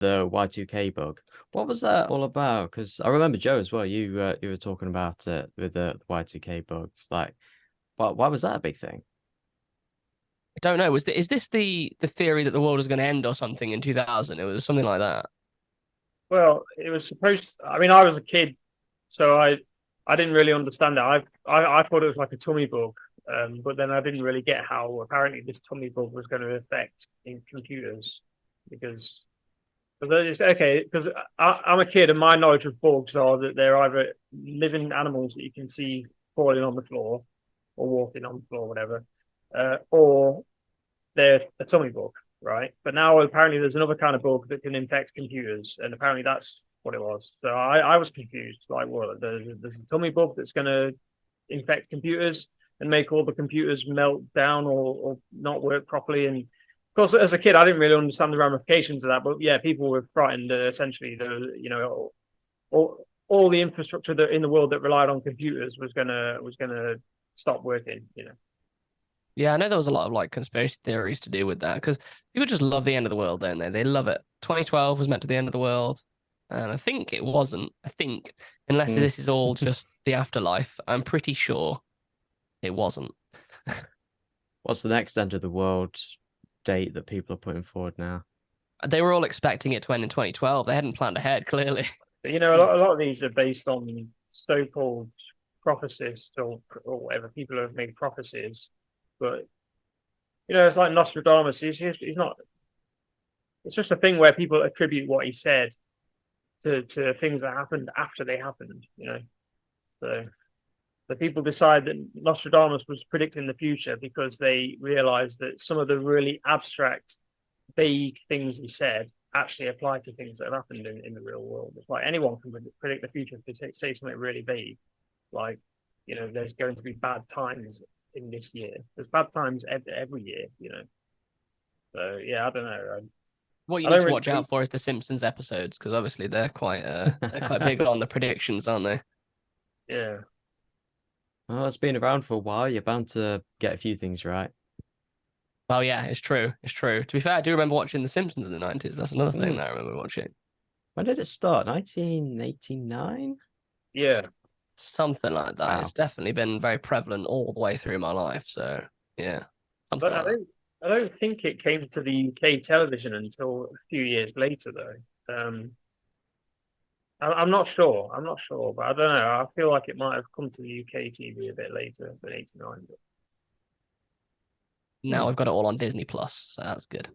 the Y2K bug. What was that all about? Because I remember Joe as well. You were talking about it with the Y2K bug. Like, why was that a big thing? I don't know. Is this the theory that the world is going to end or something in 2000? It was something like that. Well, it was supposed. I mean, I was a kid, so I didn't really understand it. I thought it was like a tummy bug, but then I didn't really get how apparently this tummy bug was going to affect in computers because it's okay because I'm a kid and my knowledge of bugs are that they're either living animals that you can see falling on the floor or walking on the floor, whatever, or they're a tummy bug, right? But now apparently there's another kind of bug that can infect computers, and apparently that's what it was. So I was confused. Like, well, there's a tummy bug that's going to infect computers and make all the computers melt down or not work properly. And of course, as a kid, I didn't really understand the ramifications of that. But yeah, people were frightened. Essentially, all the infrastructure that in the world that relied on computers was gonna stop working. Yeah, I know there was a lot of like conspiracy theories to do with that because people just love the end of the world, don't they? They love it. 2012 was meant to be the end of the world, and I think it wasn't. I think unless Mm. this is all just the afterlife, I'm pretty sure it wasn't. What's the next end of the world date that people are putting forward now? They were all expecting it to end in 2012. They hadn't planned ahead, clearly. But, a lot of these are based on so-called prophecies or whatever. People have made prophecies, but it's like Nostradamus. He's not. It's just a thing where people attribute what he said to things that happened after they happened. So the people decide that Nostradamus was predicting the future because they realized that some of the really abstract, vague things he said actually apply to things that have happened in the real world. It's like anyone can predict the future if they say something really vague, like there's going to be bad times in this year. There's bad times every year. So yeah, I don't know. What you I need don't to really watch believe. out for is the Simpsons episodes because obviously they're quite big on the predictions, aren't they? Yeah, Well, it's been around for a while. You're bound to get a few things right. Well, yeah, it's true. It's true. To be fair, I do remember watching The Simpsons in the 90s. That's another thing Mm. that I remember watching. When did it start? 1989? yeah. Something like that. It's Wow. definitely been very prevalent all the way through my life. So, yeah, something But I like that. don't. I don't think it came to the UK television until a few years later, though. I'm not sure. I'm not sure, but I don't know. I feel like it might have come to the UK TV a bit later than '89. Now Hmm. I've got it all on Disney Plus, so that's good.